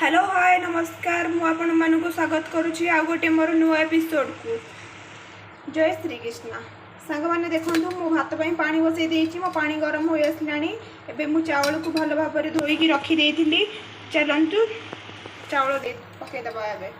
Hello hi नमस्कार मु आपण मानक स्वागत करुच्ची आ गोटे मोर नुआ एपिसोड को। जय श्री कृष्ण सांग मैंने देखो मु भात पानी बसई देती मो पानी गरम हो आसलानी। एबे मु चावल को भल भाव में धोईकी रखी चलतु चावल पकईदबा ए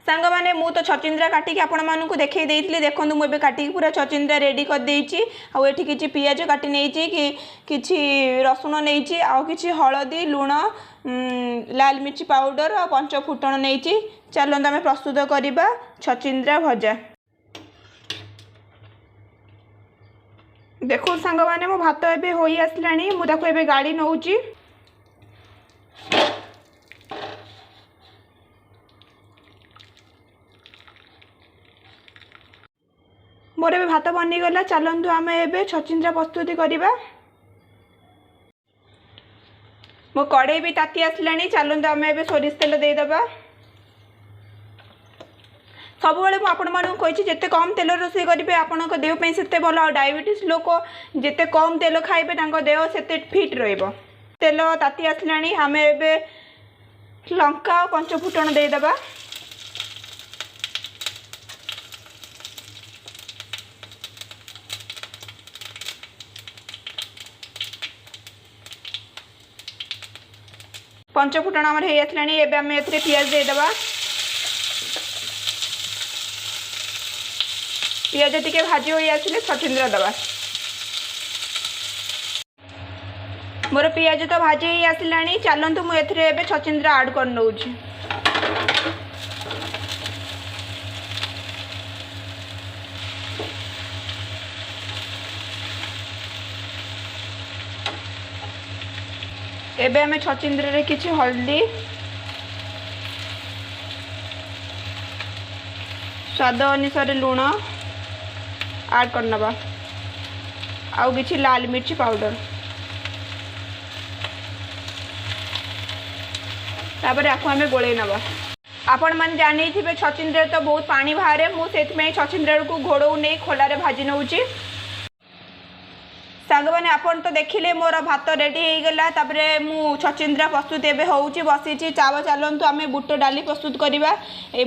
सांग मैंने मु तो छचिंद्रा काटिकी आपण मानू देखई देती देखो मुझे काटिकी पूरा छचिंद्रा रेडी कर देती। आठी किसी पियाज काटी नहीं कि रसुण नहीं कि हलदी लुण लाल मिर्ची पाउडर और पंच फुटण नहीं। चलते आम प्रस्तुत करवा छचिंद्रा भजा। देखो सांग मैंने मो भात एबे हो आसलानी मुझे गाड़ी नौची। मोर ए भात बनीगला चलतु आम ए छचिंद्रा प्रस्तुति करवा। मो कड़े भी ताती आसलानी चलतु आम ए सोरिष तेल देदेबा। सब मुझे आपण मानक कही जिते कम तेल रोषे करेंगे आपण देह से भल। डायबिटीज लोक जिते कम तेल खाइबे देह से फिट तेल ताती आसलानी आम ए लंका और पंच फुटण देदेबा। पंच फुटण आम आसलानी एबे आम एथिरे पियाज देदेबा। पियाज टिके भाजी हो आसिले छचिंद्रा दबा। मोर पियाज तो भाजी हो आसलानी चलतु मुझे एथिरे छचिंद्रा आड कर नौची। एबे हमें छचिंद्रा रे किछि हल्दी स्वाद अनुसार लुण ऐड करनबा आउ किछि लाल मिर्ची पाउडर तापर आपको हमें गोले नबा। आपण मन जानी थे छचिंद्रा तो बहुत पानी बाहर मुझे छचिंद्रा को घोड़ो नहीं खोला रे भाजी नौची। सांग मैंने आपन तो देखिले मोर भात रेडी हो गला। मु छचिंद्रा प्रस्तुत एवं हो बसी चाव चलतु आम बुट डाली प्रस्तुत करवा।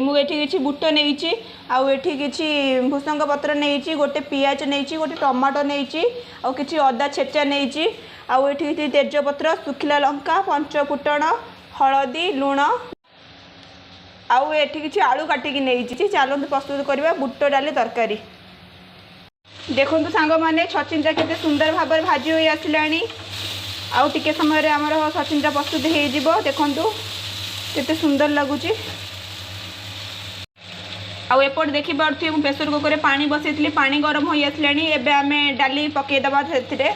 मुझे किसी बुट नहीं आठी किसी भूसंग पत्र नहीं गोटे पियाज नहीं गोटे टमाटो नहीं कि अदा छेचा नहीं आठी किसी तेजपत्र सुखिला लंका पंच फुटण हलदी लुण आठी किसी आलू काटिकी नहीं। चलतु प्रस्तुत करवा बुट डाली तरकारी। देखो सांग मैंने छचिंद्रा केते सुंदर भाव में भाजी हो आसलानी। आउ टिके समय रे हमर छचिंद्रा प्रस्तुत हो जिवो। देखंतु केते सुंदर लगुची। आउ एपट देखि पारथि मु प्रेशर कुकर रे पानी बसैतली पानी गरम हो आसलानी। एबे आमे डाली पके दबा सेथिरे।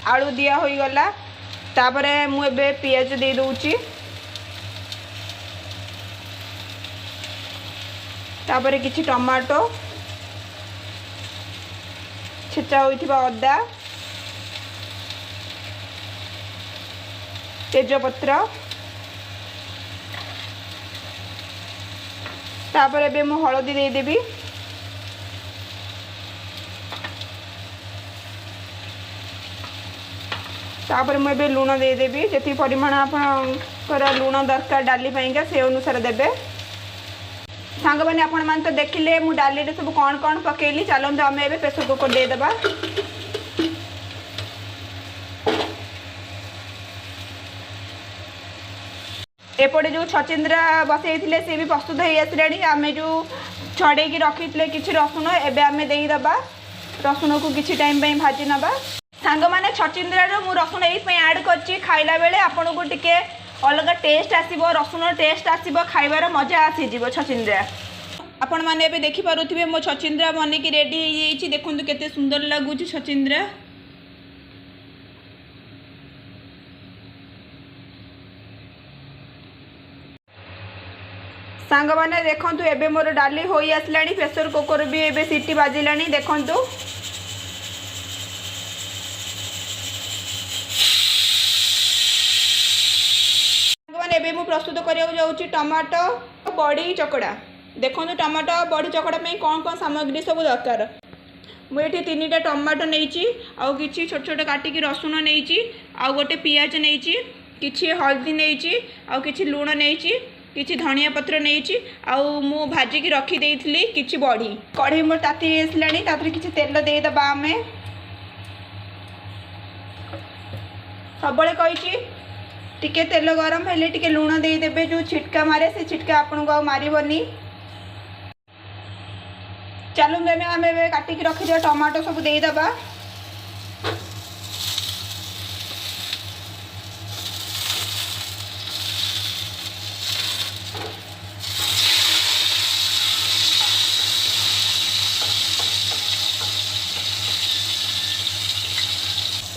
आलू दिया होई गला तापरे मु एबे पियाज दे दूची। तापरे किछि टमाटो छेचा होइथिबा अदा तेजपत्र तापरे एबे मु हळदी दे देबी। तापर मुझे लुण देदेवी जी परिमाण आपंकर लुण दरकार डाली पाइंका से अनुसार देवे। सांग मैंने आपण मान तो देखिले मु डाली रे सब कौन कौन पकेली। चलते आम ए प्रेशर कुकर देदेबा। एपटे जो छचिंद्रा बसई सी भी प्रस्तुत हो आसलानी। आम जो छड़े रखी किसी रसुण एबे आम देदेबा। रसुण को किसी टाइम भाजी नबा। सांग मैंने छचिंद्रा मु रसुण यही ऐड कर खाइला बेले आपन को टिके अलग टेस्ट आसीबो रसुण टेस्ट आसीबो खाइबार मजा आसीजिवो छचिंद्रा। आपण माने एबे देखि पारुथिबे मो छचिंद्रा बनिकी रेडी हो जाइछि। देखंतु केते सुंदर लागुछि छचिंद्रा। सांग मैंने देखु एबे मोर डाली हो आसला प्रेसर कुकर भी एबे सीटी बाजिला देखु मैं प्रस्तुत करने जाऊँगी टमाटो बड़ी चकड़ा। देखो टमाटो बड़ी चकड़ा कौन कौन सामग्री सब दरकार मुझे 3टा टमाटो नहीं आउ कि छोट छोट काटिकी रसुण नहीं आउ गोटे पियाज नहीं कि हल्दी नहीं आउ कि लुण नहीं कि धनिया पत्र नहीं आउ मु भाजिकी रखीदे कि बड़ी कढ़ई मोर ताती आसला कि तेल देदेबा आम सब कही टिके तेल गरम हेले टिके लुण देदेबे जो छिटका मारे से छिटका आपन को मारबनी। चलो आम काटिकी रखी टमाटो सब देदेबा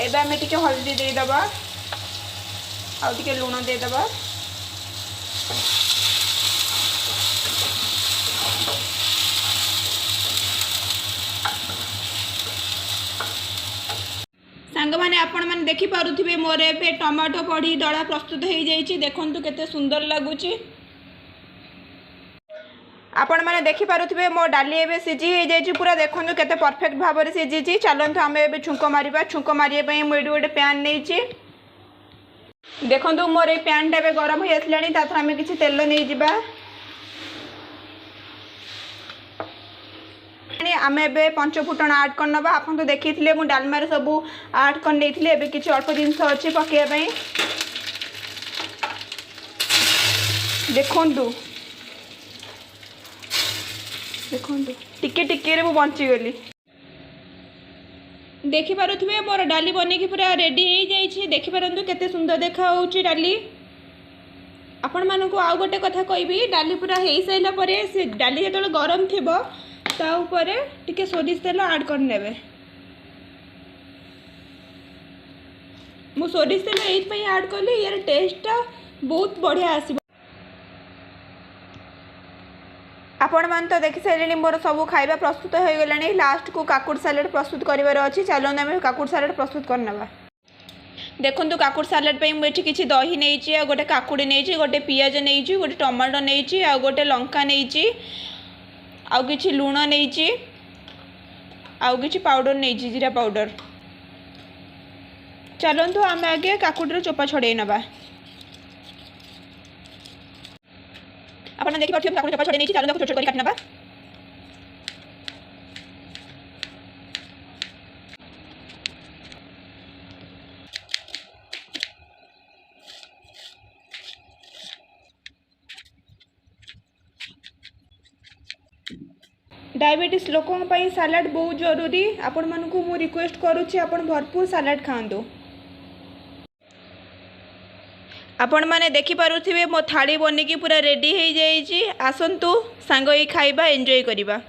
एबे आम टिके हल्दी देदेबा आउ टिके लुण देदेबा सांग माने आपण माने देखि पारुथिबे मोर एबे टमाटो पड़ी दड़ा प्रस्तुत हो जाइए। देखंतु केते सुंदर लगुची आपण माने देखि पारुथिबे मो डाली एबे सिझी हो जाइए पूरा। देखंतु केते परफेक्ट भाव में सिझी। चलंतु आम एबे छुंक मारिबा। छुंक मारिया पई मुझे गोटे पैन नहीं देखो मोर ये पैन टा गरम हो आसला आम कि तेल नहीं जावा आम ए पंचफुटन आड करनबा। आप तो देखी मुझे डालमार सब आड कर नहीं कि अल्प जिनस अच्छे पकड़ाई देखु देखु टिके टिके मु बंचीगली। देखिपे मोर डाली बन पूरा रेडी हो जाइए। देखिपारु केते सुंदर देखा डाली। आपण मानक आउ गोटे कथा कहि डाली पूरा हो सारा पर से डाली जो गरम थी ताऊपर टिके सोरिष तेल आड करने मु सोरिष तेल ये आड कली यार टेस्टा बहुत बढ़िया आसो। आपण मान तो देखि सारे मोर सब खाइबा प्रस्तुत हो गला। लास्ट को काकुड़ सालाड प्रस्तुत करिवार अछि। चलो आम काकुड़ सालाड प्रस्तुत करनबा। देखंतु काकुड़ सालाड पे मुझे किसी दही नहीं आ गोटे काकुड़ी नहीं गोटे पियाज नहीं गोटे टमाटो नहीं आ गोटे लंका नहीं आउ कि लुण नहीं आउ कि पाउडर नहीं जीरा पाउडर। चलतु आम आगे काकुड़ चोपा छड़े नबा। आपन देखि पाछे काकुड़ चोपा छड़े नहीं चलो छोट छोट कर काट नबा। डायबिटीज लोकों पर सालाड बहुत जरूरी। आपण मानकु मु रिक्वेस्ट करुछि आपण भरपूर सालाड खांदो। आपण माने देखि पारुथिबे मो थाली बनिकी पूरा रेडी हो जाइए। आसंतु सांग खाइबा एंजॉय करिबा।